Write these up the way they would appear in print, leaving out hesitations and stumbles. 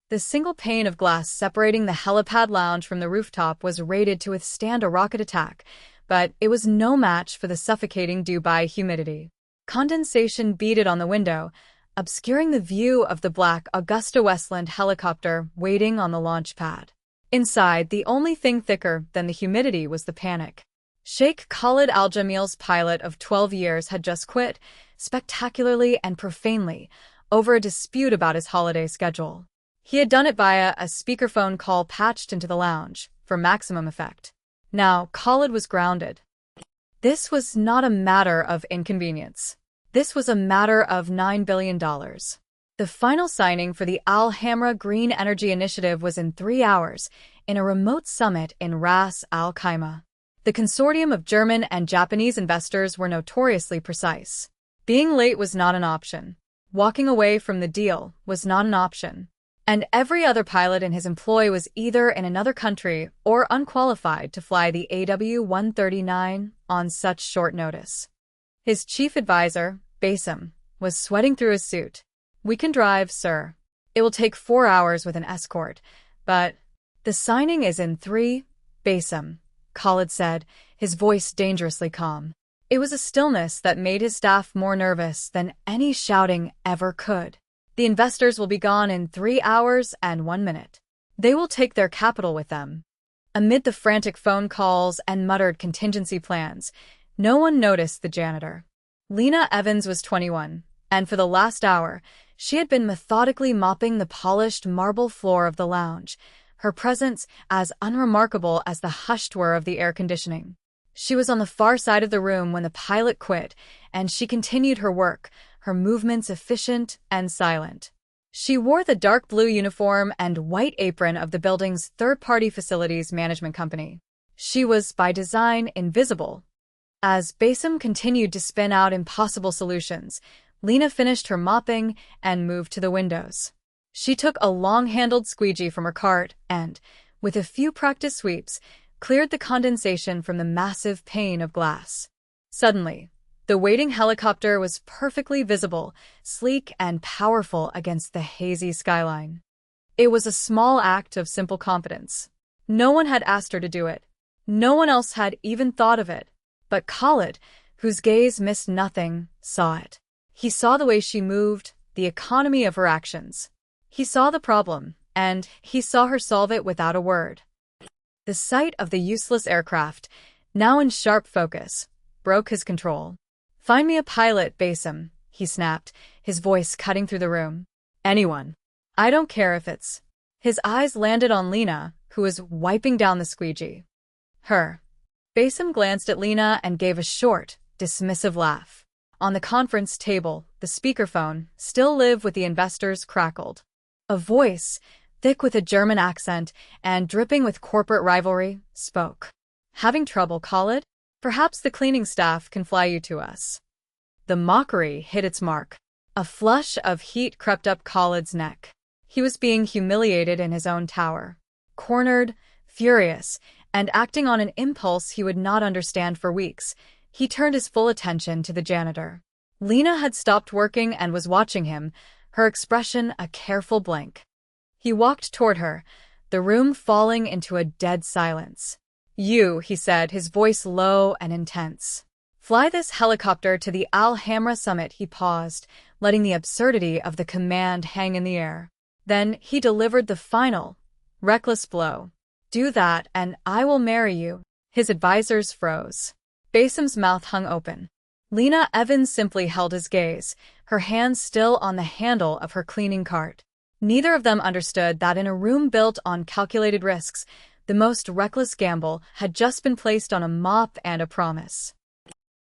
The single pane of glass separating the helipad lounge from the rooftop was rated to withstand a rocket attack, but it was no match for the suffocating Dubai humidity. Condensation beaded on the window, obscuring the view of the black Augusta-Westland helicopter waiting on the launch pad. Inside, the only thing thicker than the humidity was the panic. Sheikh Khalid Al-Jamil's pilot of 12 years had just quit, spectacularly and profanely, over a dispute about his holiday schedule. He had done it via a speakerphone call patched into the lounge, for maximum effect. Now, Khalid was grounded. This was not a matter of inconvenience. This was a matter of $9 billion. The final signing for the Al Hamra Green Energy Initiative was in 3 hours, in a remote summit in Ras Al Khaimah. The consortium of German and Japanese investors were notoriously precise. Being late was not an option. Walking away from the deal was not an option. And every other pilot in his employ was either in another country or unqualified to fly the AW-139 on such short notice. His chief advisor, Basim, was sweating through his suit. "We can drive, sir. It will take 4 hours with an escort, but the signing is in 3, Basim," Khalid said, his voice dangerously calm. It was a stillness that made his staff more nervous than any shouting ever could. "The investors will be gone in 3 hours and 1 minute. They will take their capital with them." Amid the frantic phone calls and muttered contingency plans, no one noticed the janitor. Lena Evans was 21, and for the last hour, she had been methodically mopping the polished marble floor of the lounge, her presence as unremarkable as the hushed whir of the air conditioning. She was on the far side of the room when the pilot quit, and she continued her work, her movements efficient and silent. She wore the dark blue uniform and white apron of the building's third-party facilities management company. She was, by design, invisible. As Basim continued to spin out impossible solutions, Lena finished her mopping and moved to the windows. She took a long-handled squeegee from her cart and, with a few practice sweeps, cleared the condensation from the massive pane of glass. Suddenly, the waiting helicopter was perfectly visible, sleek and powerful against the hazy skyline. It was a small act of simple confidence. No one had asked her to do it. No one else had even thought of it. But Khalid, whose gaze missed nothing, saw it. He saw the way she moved, the economy of her actions. He saw the problem, and he saw her solve it without a word. The sight of the useless aircraft, now in sharp focus, broke his control. "Find me a pilot, Basim," he snapped, his voice cutting through the room. "Anyone. I don't care if it's—" His eyes landed on Lena, who was wiping down the squeegee. "Her." Basim glanced at Lena and gave a short, dismissive laugh. On the conference table, the speakerphone, still live with the investors, crackled. A voice, thick with a German accent and dripping with corporate rivalry, spoke. "Having trouble, Khalid? Perhaps the cleaning staff can fly you to us." The mockery hit its mark. A flush of heat crept up Khalid's neck. He was being humiliated in his own tower. Cornered, furious, and acting on an impulse he would not understand for weeks, he turned his full attention to the janitor. Lena had stopped working and was watching him, her expression a careful blank. He walked toward her, the room falling into a dead silence. "You," he said, his voice low and intense. "Fly this helicopter to the Al Hamra summit." He paused, letting the absurdity of the command hang in the air. Then he delivered the final, reckless blow. "Do that, and I will marry you." His advisors froze. Basim's mouth hung open. Lena Evans simply held his gaze, her hands still on the handle of her cleaning cart. Neither of them understood that in a room built on calculated risks, the most reckless gamble had just been placed on a mop and a promise.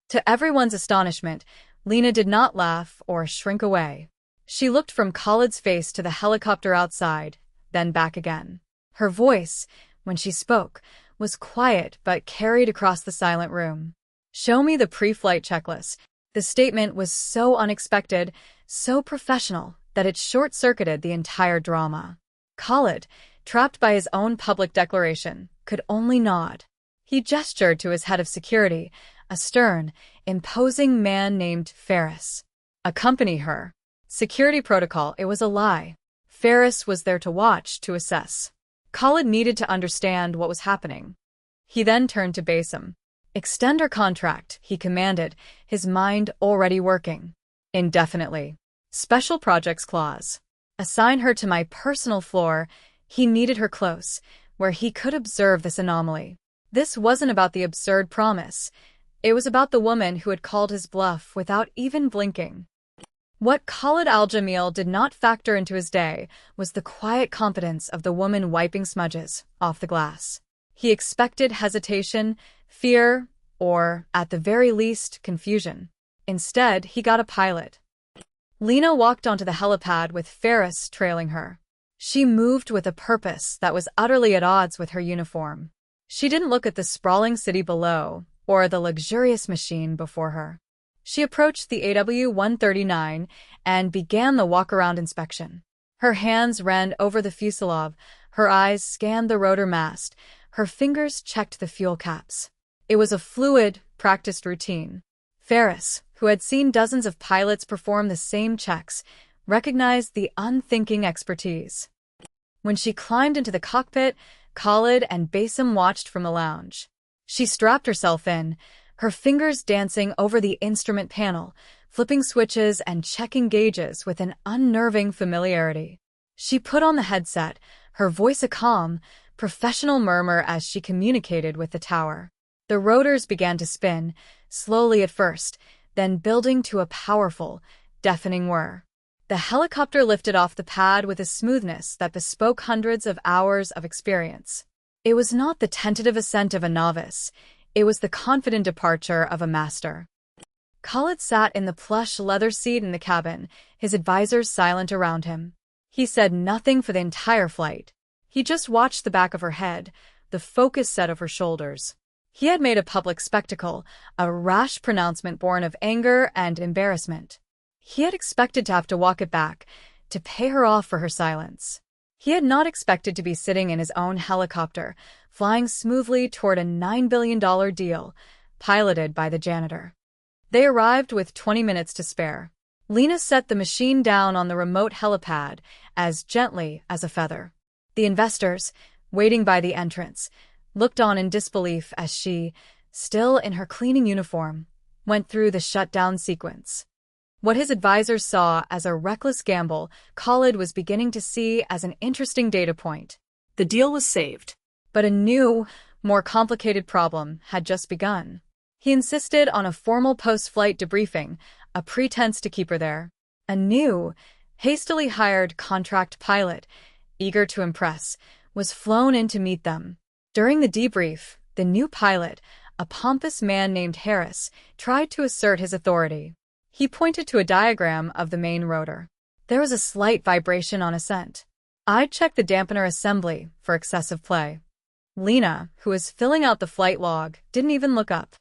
To everyone's astonishment, Lena did not laugh or shrink away. She looked from Khalid's face to the helicopter outside, then back again. Her voice, when she spoke, was quiet but carried across the silent room. "Show me the pre-flight checklist." The statement was so unexpected, so professional, that it short-circuited the entire drama. Khalid, trapped by his own public declaration, could only nod. He gestured to his head of security, a stern, imposing man named Ferris. "Accompany her." Security protocol, it was a lie. Ferris was there to watch, to assess. Khalid needed to understand what was happening. He then turned to Basim. "Extend her contract," he commanded, his mind already working. "Indefinitely. Special projects clause. Assign her to my personal floor." He needed her close, where he could observe this anomaly. This wasn't about the absurd promise. It was about the woman who had called his bluff without even blinking. What Khalid al-Jamil did not factor into his day was the quiet competence of the woman wiping smudges off the glass. He expected hesitation, fear, or, at the very least, confusion. Instead, he got a pilot. Lena walked onto the helipad with Ferris trailing her. She moved with a purpose that was utterly at odds with her uniform. She didn't look at the sprawling city below or the luxurious machine before her. She approached the AW-139 and began the walk-around inspection. Her hands ran over the fuselage, her eyes scanned the rotor mast, her fingers checked the fuel caps. It was a fluid, practiced routine. Ferris, who had seen dozens of pilots perform the same checks, recognized the unthinking expertise. When she climbed into the cockpit, Khalid and Basim watched from the lounge. She strapped herself in, her fingers dancing over the instrument panel, flipping switches and checking gauges with an unnerving familiarity. She put on the headset, her voice a calm, professional murmur as she communicated with the tower. The rotors began to spin, slowly at first, then building to a powerful, deafening whir. The helicopter lifted off the pad with a smoothness that bespoke hundreds of hours of experience. It was not the tentative ascent of a novice. It was the confident departure of a master. Khalid sat in the plush leather seat in the cabin, his advisors silent around him. He said nothing for the entire flight. He just watched the back of her head, the focused set of her shoulders. He had made a public spectacle, a rash pronouncement born of anger and embarrassment. He had expected to have to walk it back, to pay her off for her silence. He had not expected to be sitting in his own helicopter, flying smoothly toward a $9 billion deal, piloted by the janitor. They arrived with 20 minutes to spare. Lena set the machine down on the remote helipad, as gently as a feather. The investors, waiting by the entrance, looked on in disbelief as she, still in her cleaning uniform, went through the shutdown sequence. What his advisors saw as a reckless gamble, Khalid was beginning to see as an interesting data point. The deal was saved. But a new, more complicated problem had just begun. He insisted on a formal post-flight debriefing, a pretense to keep her there. A new, hastily hired contract pilot, eager to impress, was flown in to meet them. During the debrief, the new pilot, a pompous man named Harris, tried to assert his authority. He pointed to a diagram of the main rotor. There was a slight vibration on ascent. "I'd check the dampener assembly for excessive play." Lena, who was filling out the flight log, didn't even look up.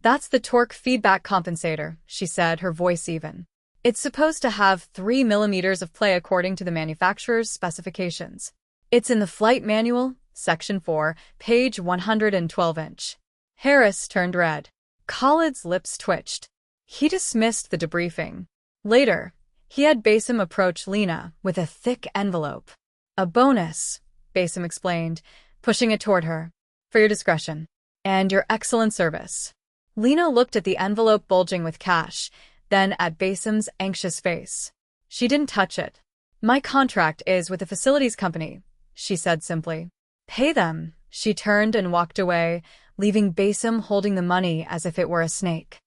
"That's the torque feedback compensator," she said, her voice even. "It's supposed to have 3 millimeters of play according to the manufacturer's specifications. It's in the flight manual, section 4, page 112-inch. Harris turned red. Khalid's lips twitched. He dismissed the debriefing. Later, he had Basim approach Lena with a thick envelope. "A bonus," Basim explained, pushing it toward her. "For your discretion. And your excellent service." Lena looked at the envelope bulging with cash, then at Basim's anxious face. She didn't touch it. "My contract is with the facilities company," she said simply. "Pay them." She turned and walked away, leaving Basim holding the money as if it were a snake.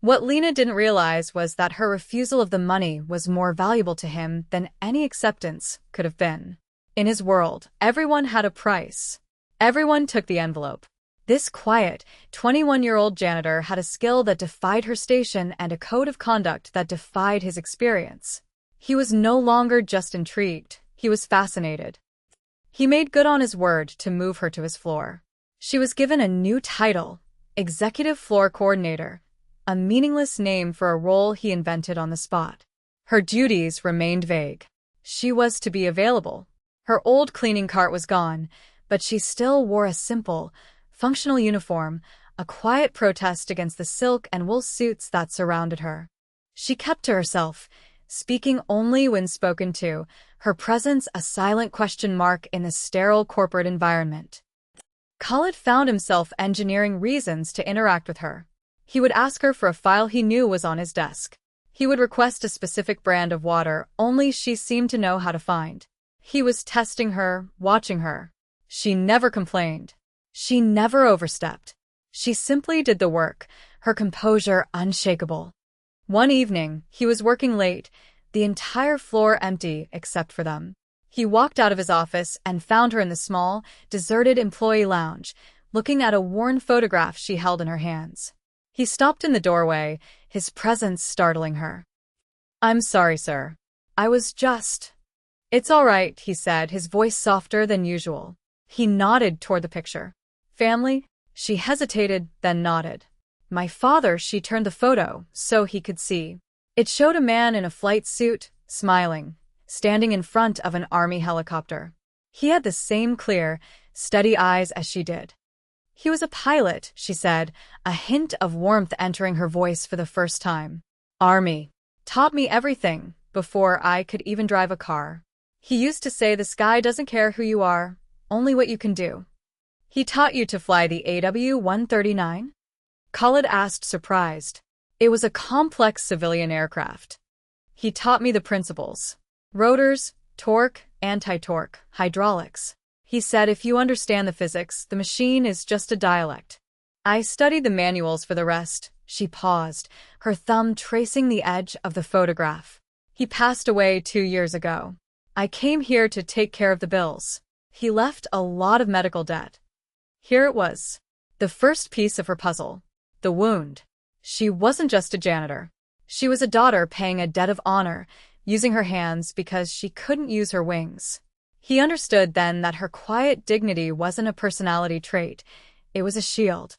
What Lena didn't realize was that her refusal of the money was more valuable to him than any acceptance could have been. In his world, everyone had a price. Everyone took the envelope. This quiet, 21-year-old janitor had a skill that defied her station and a code of conduct that defied his experience. He was no longer just intrigued, he was fascinated. He made good on his word to move her to his floor. She was given a new title, Executive Floor Coordinator, a meaningless name for a role he invented on the spot. Her duties remained vague. She was to be available. Her old cleaning cart was gone, but she still wore a simple, functional uniform, a quiet protest against the silk and wool suits that surrounded her. She kept to herself, speaking only when spoken to, her presence a silent question mark in the sterile corporate environment. Khalid found himself engineering reasons to interact with her. He would ask her for a file he knew was on his desk. He would request a specific brand of water only she seemed to know how to find. He was testing her, watching her. She never complained. She never overstepped. She simply did the work, her composure unshakable. One evening, he was working late, the entire floor empty except for them. He walked out of his office and found her in the small, deserted employee lounge, looking at a worn photograph she held in her hands. He stopped in the doorway, his presence startling her. "I'm sorry, sir. I was just—" "It's all right," he said, his voice softer than usual. He nodded toward the picture. "Family?" She hesitated, then nodded. "My father," she turned the photo so he could see. It showed a man in a flight suit, smiling, standing in front of an army helicopter. He had the same clear, steady eyes as she did. "He was a pilot," she said, a hint of warmth entering her voice for the first time. "Army. Taught me everything, before I could even drive a car. He used to say the sky doesn't care who you are, only what you can do." "He taught you to fly the AW-139? Khalid asked, surprised. "It was a complex civilian aircraft. He taught me the principles. Rotors, torque, anti-torque, hydraulics. He said if you understand the physics, the machine is just a dialect. I studied the manuals for the rest." She paused, her thumb tracing the edge of the photograph. "He passed away 2 years ago. I came here to take care of the bills. He left a lot of medical debt." Here it was. The first piece of her puzzle. The wound. She wasn't just a janitor. She was a daughter paying a debt of honor, using her hands because she couldn't use her wings. He understood then that her quiet dignity wasn't a personality trait, it was a shield.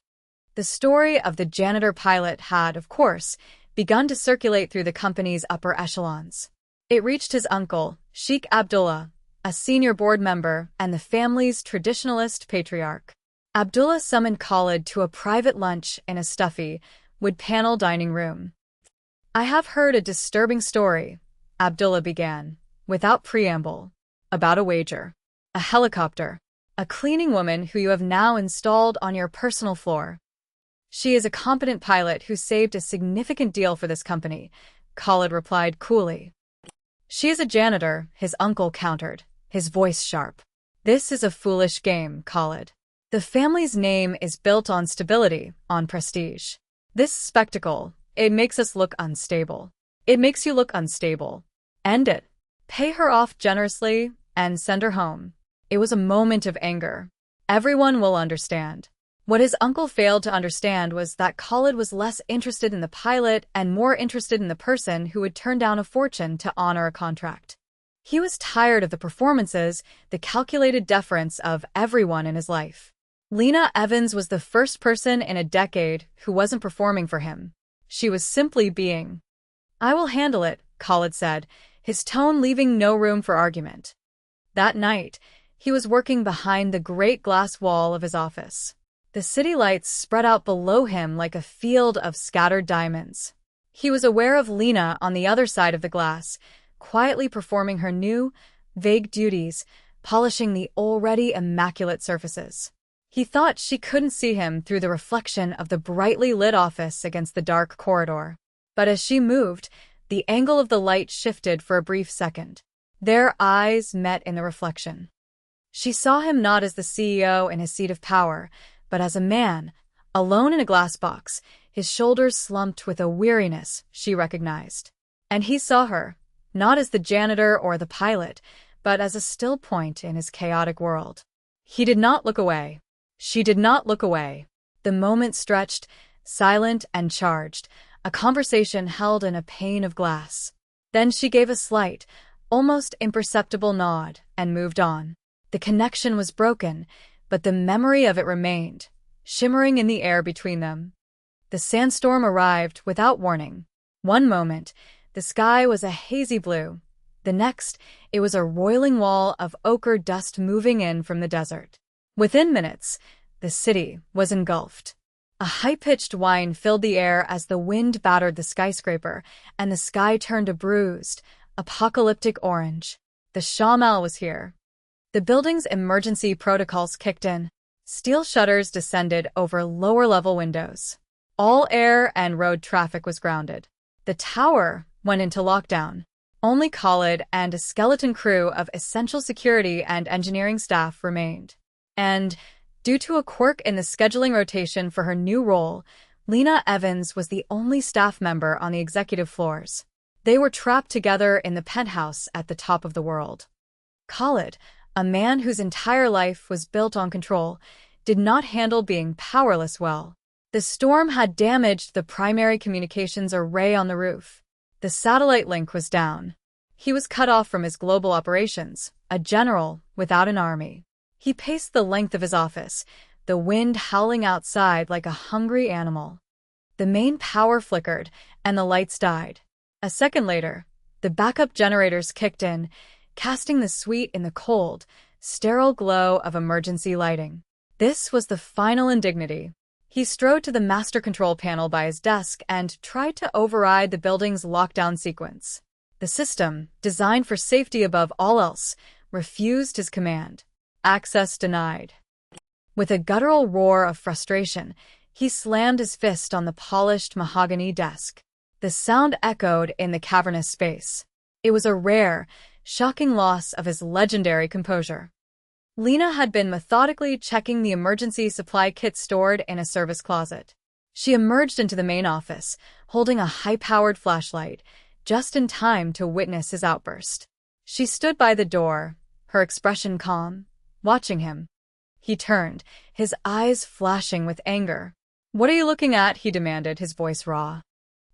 The story of the janitor pilot had, of course, begun to circulate through the company's upper echelons. It reached his uncle, Sheikh Abdullah, a senior board member and the family's traditionalist patriarch. Abdullah summoned Khalid to a private lunch in a stuffy, wood-panel dining room. "I have heard a disturbing story," Abdullah began, without preamble, "about a wager. A helicopter. A cleaning woman who you have now installed on your personal floor. She is a competent pilot who saved a significant deal for this company," Khalid replied coolly. "She is a janitor," his uncle countered, his voice sharp. "This is a foolish game, Khalid. The family's name is built on stability, on prestige. This spectacle, it makes us look unstable. It makes you look unstable. End it. Pay her off generously and send her home." It was a moment of anger. Everyone will understand. What his uncle failed to understand was that Khalid was less interested in the pilot and more interested in the person who would turn down a fortune to honor a contract. He was tired of the performances, the calculated deference of everyone in his life. Lena Evans was the first person in a decade who wasn't performing for him. She was simply being. "I will handle it," Khalid said, his tone leaving no room for argument. That night, he was working behind the great glass wall of his office. The city lights spread out below him like a field of scattered diamonds. He was aware of Lena on the other side of the glass, quietly performing her new, vague duties, polishing the already immaculate surfaces. He thought she couldn't see him through the reflection of the brightly lit office against the dark corridor. But as she moved, the angle of the light shifted for a brief second. Their eyes met in the reflection. She saw him not as the CEO in his seat of power, but as a man, alone in a glass box, his shoulders slumped with a weariness she recognized. And he saw her, not as the janitor or the pilot, but as a still point in his chaotic world. He did not look away. She did not look away. The moment stretched, silent and charged, a conversation held in a pane of glass. Then she gave a slight, almost imperceptible nod and moved on. The connection was broken, but the memory of it remained, shimmering in the air between them. The sandstorm arrived without warning. One moment, the sky was a hazy blue. The next, it was a roiling wall of ochre dust moving in from the desert. Within minutes, the city was engulfed. A high-pitched whine filled the air as the wind battered the skyscraper, and the sky turned a bruised, apocalyptic orange. The shaman was here. The building's emergency protocols kicked in. Steel shutters descended over lower-level windows. All air and road traffic was grounded. The tower went into lockdown. Only Khalid and a skeleton crew of essential security and engineering staff remained. And, due to a quirk in the scheduling rotation for her new role, Lena Evans was the only staff member on the executive floors. They were trapped together in the penthouse at the top of the world. Khalid, a man whose entire life was built on control, did not handle being powerless well. The storm had damaged the primary communications array on the roof. The satellite link was down. He was cut off from his global operations, a general without an army. He paced the length of his office, the wind howling outside like a hungry animal. The main power flickered, and the lights died. A second later, the backup generators kicked in, casting the suite in the cold, sterile glow of emergency lighting. This was the final indignity. He strode to the master control panel by his desk and tried to override the building's lockdown sequence. The system, designed for safety above all else, refused his command. Access denied. With a guttural roar of frustration, he slammed his fist on the polished mahogany desk. The sound echoed in the cavernous space. It was a rare, shocking loss of his legendary composure. Lena had been methodically checking the emergency supply kit stored in a service closet. She emerged into the main office, holding a high-powered flashlight, just in time to witness his outburst. She stood by the door, her expression calm, watching him. He turned, his eyes flashing with anger. "What are you looking at?" he demanded, his voice raw.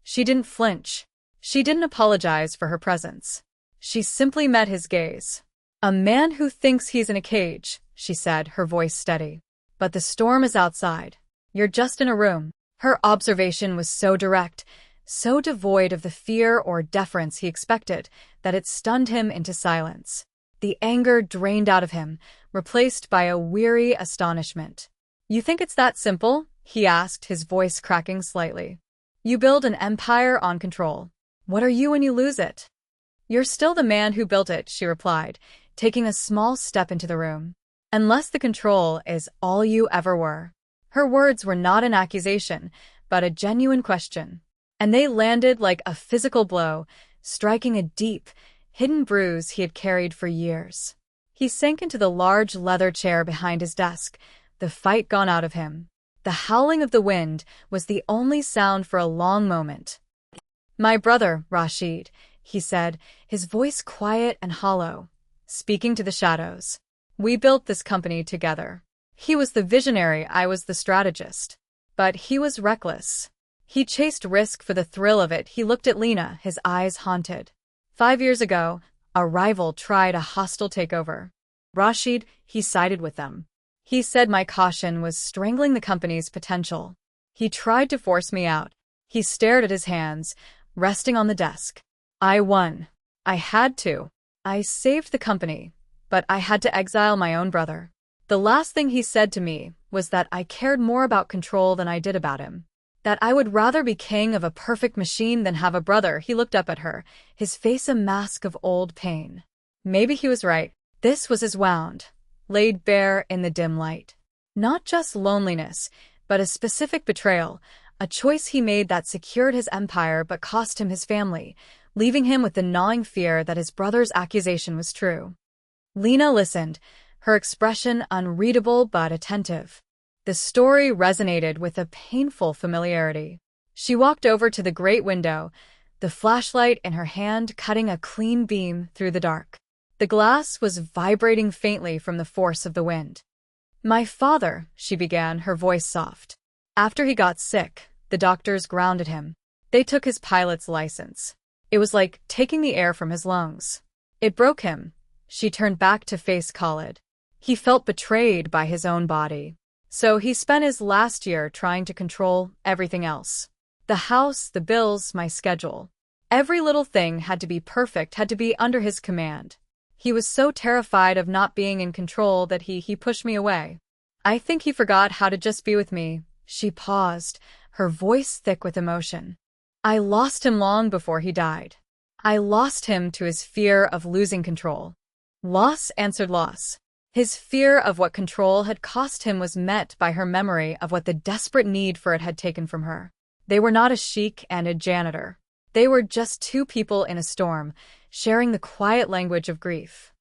She didn't flinch. She didn't apologize for her presence. She simply met his gaze. "A man who thinks he's in a cage," she said, her voice steady. "But the storm is outside. You're just in a room." Her observation was so direct, so devoid of the fear or deference he expected, that it stunned him into silence. The anger drained out of him, replaced by a weary astonishment. "You think it's that simple?" he asked, his voice cracking slightly. "You build an empire on control. What are you when you lose it?" "You're still the man who built it," she replied, taking a small step into the room. "Unless the control is all you ever were." Her words were not an accusation, but a genuine question. And they landed like a physical blow, striking a deep, hidden bruise he had carried for years. He sank into the large leather chair behind his desk, the fight gone out of him. The howling of the wind was the only sound for a long moment. "My brother, Rashid," he said, his voice quiet and hollow, speaking to the shadows. "We built this company together. He was the visionary, I was the strategist. But he was reckless. He chased risk for the thrill of it." He looked at Lena, his eyes haunted. 5 years ago, a rival tried a hostile takeover. Rashid, he sided with them. He said my caution was strangling the company's potential. He tried to force me out. He stared at his hands, resting on the desk. I won. I had to. I saved the company, but I had to exile my own brother. The last thing he said to me was that I cared more about control than I did about him. That I would rather be king of a perfect machine than have a brother. He looked up at her, his face a mask of old pain. Maybe he was right. This was his wound, laid bare in the dim light. Not just loneliness, but a specific betrayal, a choice he made that secured his empire but cost him his family, leaving him with the gnawing fear that his brother's accusation was true. Lena listened, her expression unreadable but attentive. The story resonated with a painful familiarity. She walked over to the great window, the flashlight in her hand cutting a clean beam through the dark. The glass was vibrating faintly from the force of the wind. "My father," she began, her voice soft. "After he got sick, the doctors grounded him. They took his pilot's license. It was like taking the air from his lungs. It broke him." She turned back to face Khalid. He felt betrayed by his own body. So he spent his last year trying to control everything else. The house, the bills, my schedule. Every little thing had to be perfect, had to be under his command. He was so terrified of not being in control that he pushed me away. I think he forgot how to just be with me," She paused, her voice thick with emotion. I lost him long before he died. I lost him to his fear of losing control. Loss answered loss. His fear of what control had cost him was met by her memory of what the desperate need for it had taken from her. They were not a sheik and a janitor. They were just two people in a storm, sharing the quiet language of grief.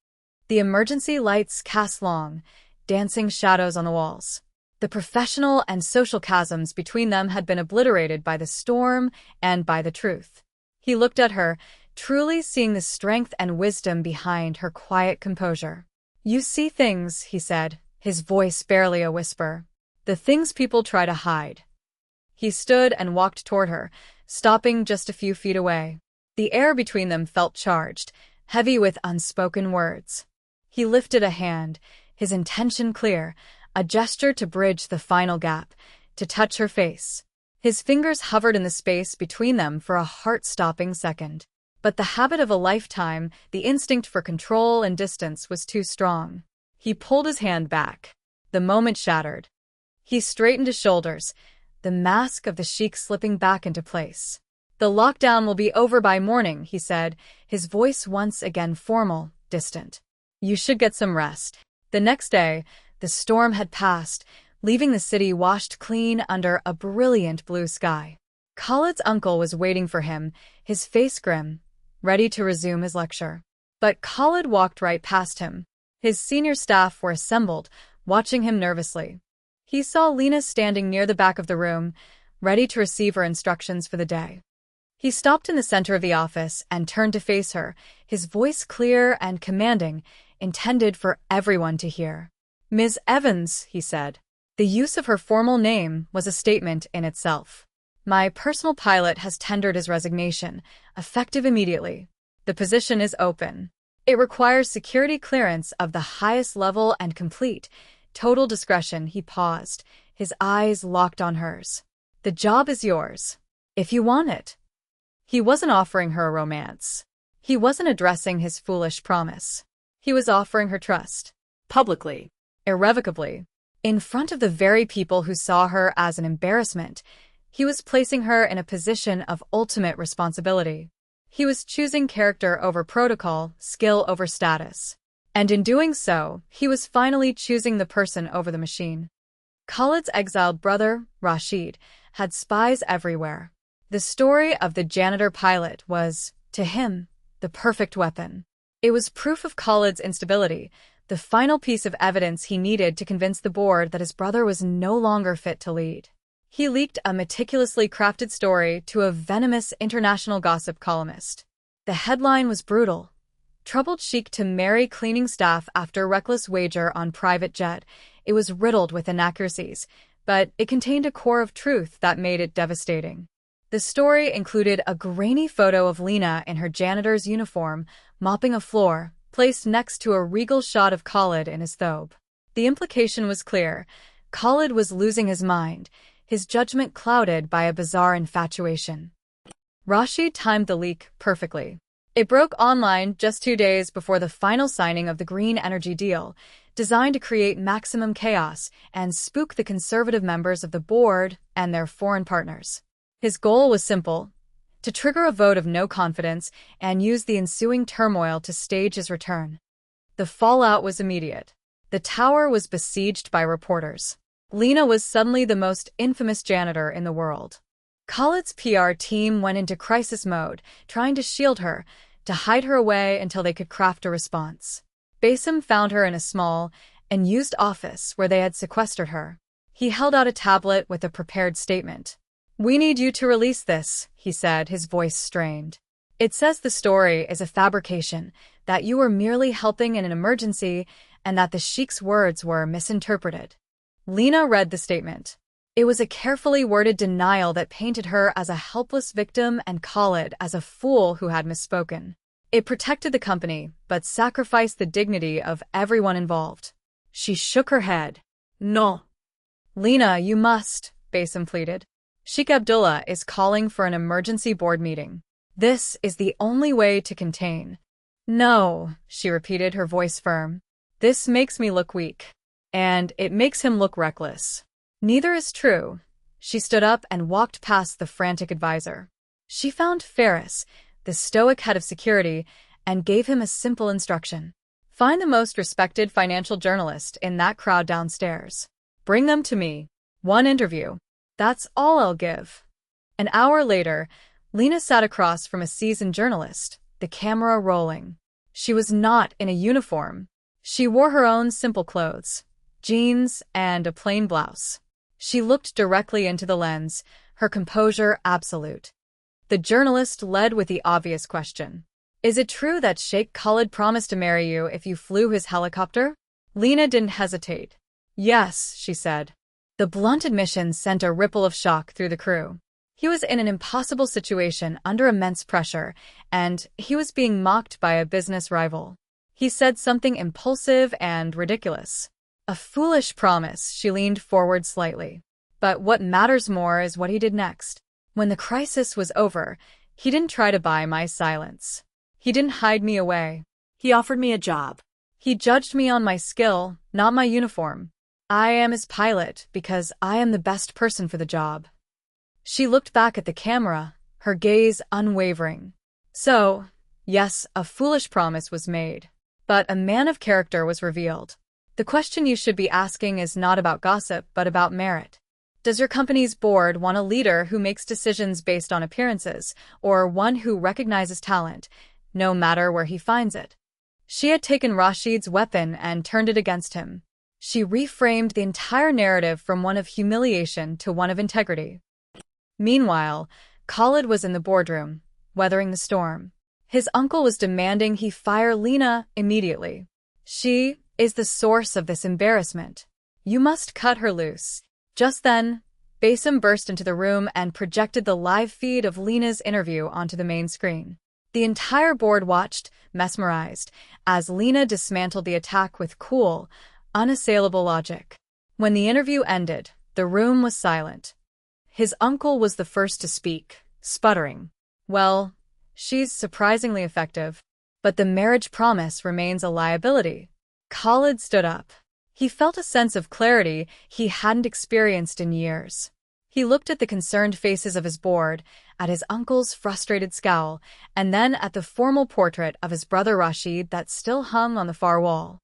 The emergency lights cast long, dancing shadows on the walls. The professional and social chasms between them had been obliterated by the storm and by the truth. He looked at her, truly seeing the strength and wisdom behind her quiet composure. You see things, he said, his voice barely a whisper. The things people try to hide. He stood and walked toward her, stopping just a few feet away. The air between them felt charged, heavy with unspoken words. He lifted a hand, his intention clear, a gesture to bridge the final gap, to touch her face. His fingers hovered in the space between them for a heart-stopping second. But the habit of a lifetime, the instinct for control and distance was too strong. He pulled his hand back. The moment shattered. He straightened his shoulders, the mask of the sheik slipping back into place. The lockdown will be over by morning, he said, his voice once again formal, distant. You should get some rest. The next day, the storm had passed, leaving the city washed clean under a brilliant blue sky. Khalid's uncle was waiting for him, his face grim, ready to resume his lecture. But Khalid walked right past him. His senior staff were assembled, watching him nervously. He saw Lena standing near the back of the room, ready to receive her instructions for the day. He stopped in the center of the office and turned to face her, his voice clear and commanding, intended for everyone to hear. Ms. Evans, he said. The use of her formal name was a statement in itself. My personal pilot has tendered his resignation, effective immediately. The position is open. It requires security clearance of the highest level and complete. Total discretion. He paused, his eyes locked on hers. The job is yours, if you want it. He wasn't offering her a romance. He wasn't addressing his foolish promise. He was offering her trust. Publicly. Irrevocably. In front of the very people who saw her as an embarrassment, he was placing her in a position of ultimate responsibility. He was choosing character over protocol, skill over status. And in doing so, he was finally choosing the person over the machine. Khalid's exiled brother, Rashid, had spies everywhere. The story of the janitor pilot was, to him, the perfect weapon. It was proof of Khalid's instability, the final piece of evidence he needed to convince the board that his brother was no longer fit to lead. He leaked a meticulously crafted story to a venomous international gossip columnist. The headline was brutal. Troubled sheik to marry cleaning staff after reckless wager on private jet. It was riddled with inaccuracies, but it contained a core of truth that made it devastating. The story included a grainy photo of Lena in her janitor's uniform, mopping a floor, placed next to a regal shot of Khalid in his thobe. The implication was clear. Khalid was losing his mind, his judgment clouded by a bizarre infatuation. Rashid timed the leak perfectly. It broke online just 2 days before the final signing of the green energy deal, designed to create maximum chaos and spook the conservative members of the board and their foreign partners. His goal was simple: to trigger a vote of no confidence and use the ensuing turmoil to stage his return. The fallout was immediate. The tower was besieged by reporters. Lena was suddenly the most infamous janitor in the world. Khalid's PR team went into crisis mode, trying to shield her, to hide her away until they could craft a response. Basim found her in a small, unused office where they had sequestered her. He held out a tablet with a prepared statement. We need you to release this, he said, his voice strained. It says the story is a fabrication, that you were merely helping in an emergency, and that the sheik's words were misinterpreted. Lena read the statement. It was a carefully worded denial that painted her as a helpless victim and Khalid as a fool who had misspoken. It protected the company, but sacrificed the dignity of everyone involved. She shook her head. No. Lena, you must, Basim pleaded. Sheikh Abdullah is calling for an emergency board meeting. This is the only way to contain. No, she repeated, her voice firm. This makes me look weak. And it makes him look reckless. Neither is true, She stood up and walked past the frantic advisor. She found Ferris, the stoic head of security, and gave him a simple instruction. Find the most respected financial journalist in that crowd downstairs. Bring them to me. 1 interview. That's all I'll give. An hour later, Lena sat across from a seasoned journalist, the camera rolling. She was not in a uniform. She wore her own simple clothes, jeans and a plain blouse. She looked directly into the lens, her composure absolute. The journalist led with the obvious question. Is it true that Sheikh Khalid promised to marry you if you flew his helicopter? Lena didn't hesitate. Yes, she said. The blunt admission sent a ripple of shock through the crew. He was in an impossible situation under immense pressure, and he was being mocked by a business rival. He said something impulsive and ridiculous. A foolish promise. She leaned forward slightly. But what matters more is what he did next. When the crisis was over, he didn't try to buy my silence. He didn't hide me away. He offered me a job. He judged me on my skill, not my uniform. I am his pilot because I am the best person for the job. She looked back at the camera, her gaze unwavering. So, yes, a foolish promise was made. But a man of character was revealed. The question you should be asking is not about gossip, but about merit. Does your company's board want a leader who makes decisions based on appearances, or one who recognizes talent, no matter where he finds it? She had taken Rashid's weapon and turned it against him. She reframed the entire narrative from one of humiliation to one of integrity. Meanwhile, Khalid was in the boardroom, weathering the storm. His uncle was demanding he fire Lena immediately. She is the source of this embarrassment. You must cut her loose. Just then, Basim burst into the room and projected the live feed of Lena's interview onto the main screen. The entire board watched, mesmerized, as Lena dismantled the attack with cool, unassailable logic. When the interview ended, the room was silent. His uncle was the first to speak, sputtering. Well, she's surprisingly effective, but the marriage promise remains a liability. Khalid stood up. He felt a sense of clarity he hadn't experienced in years. He looked at the concerned faces of his board, at his uncle's frustrated scowl, and then at the formal portrait of his brother Rashid that still hung on the far wall.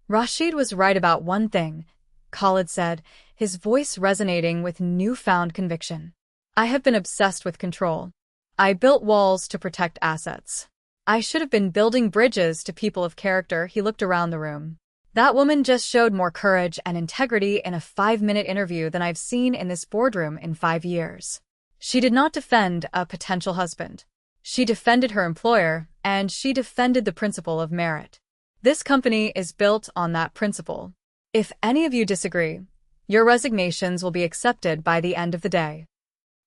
Rashid was right about one thing, Khalid said, his voice resonating with newfound conviction. I have been obsessed with control. I built walls to protect assets. I should have been building bridges to people of character. He looked around the room. That woman just showed more courage and integrity in a 5-minute interview than I've seen in this boardroom in 5 years. She did not defend a potential husband. She defended her employer, and she defended the principle of merit. This company is built on that principle. If any of you disagree, your resignations will be accepted by the end of the day.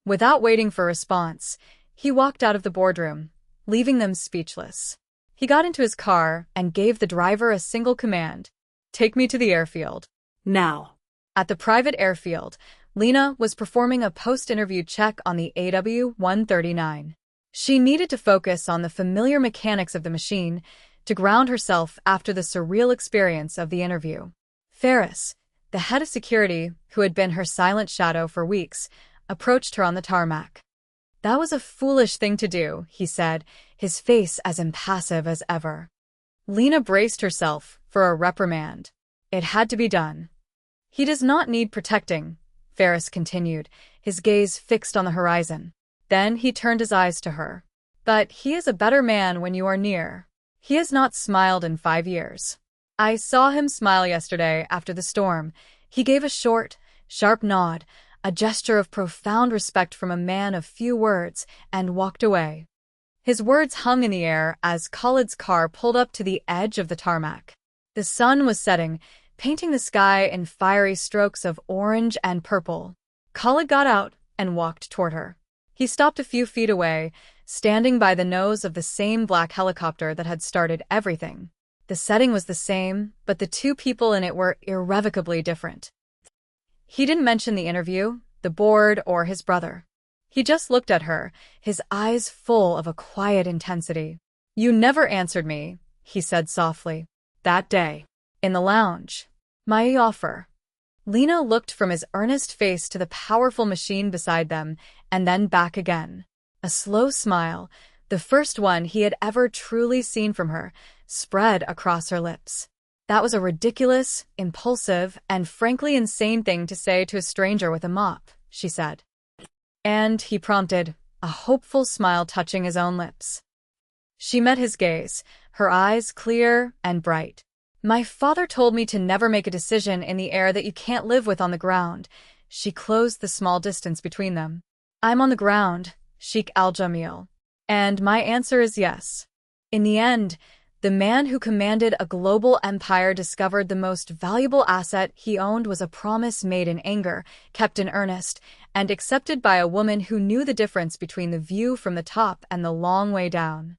Without waiting for a response, he walked out of the boardroom, leaving them speechless. He got into his car and gave the driver a single command. Take me to the airfield. Now. At the private airfield, Lena was performing a post-interview check on the AW-139. She needed to focus on the familiar mechanics of the machine to ground herself after the surreal experience of the interview. Ferris, the head of security, who had been her silent shadow for weeks, approached her on the tarmac. That was a foolish thing to do, he said, his face as impassive as ever. Lena braced herself for a reprimand. It had to be done. He does not need protecting, Ferris continued, his gaze fixed on the horizon. Then he turned his eyes to her. But he is a better man when you are near. He has not smiled in 5 years. I saw him smile yesterday after the storm. He gave a short, sharp nod, a gesture of profound respect from a man of few words, and walked away. His words hung in the air as Khalid's car pulled up to the edge of the tarmac. The sun was setting, painting the sky in fiery strokes of orange and purple. Khalid got out and walked toward her. He stopped a few feet away, standing by the nose of the same black helicopter that had started everything. The setting was the same, but the two people in it were irrevocably different. He didn't mention the interview, the board, or his brother. He just looked at her, his eyes full of a quiet intensity. You never answered me, he said softly. That day. In the lounge. My offer. Lena looked from his earnest face to the powerful machine beside them, and then back again. A slow smile, the first one he had ever truly seen from her, spread across her lips. That was a ridiculous, impulsive, and frankly insane thing to say to a stranger with a mop, she said. And, he prompted, a hopeful smile touching his own lips. She met his gaze, her eyes clear and bright. My father told me to never make a decision in the air that you can't live with on the ground. She closed the small distance between them. I'm on the ground, Sheikh Al-Jamil. And my answer is yes. In the end, the man who commanded a global empire discovered the most valuable asset he owned was a promise made in anger, kept in earnest, and accepted by a woman who knew the difference between the view from the top and the long way down.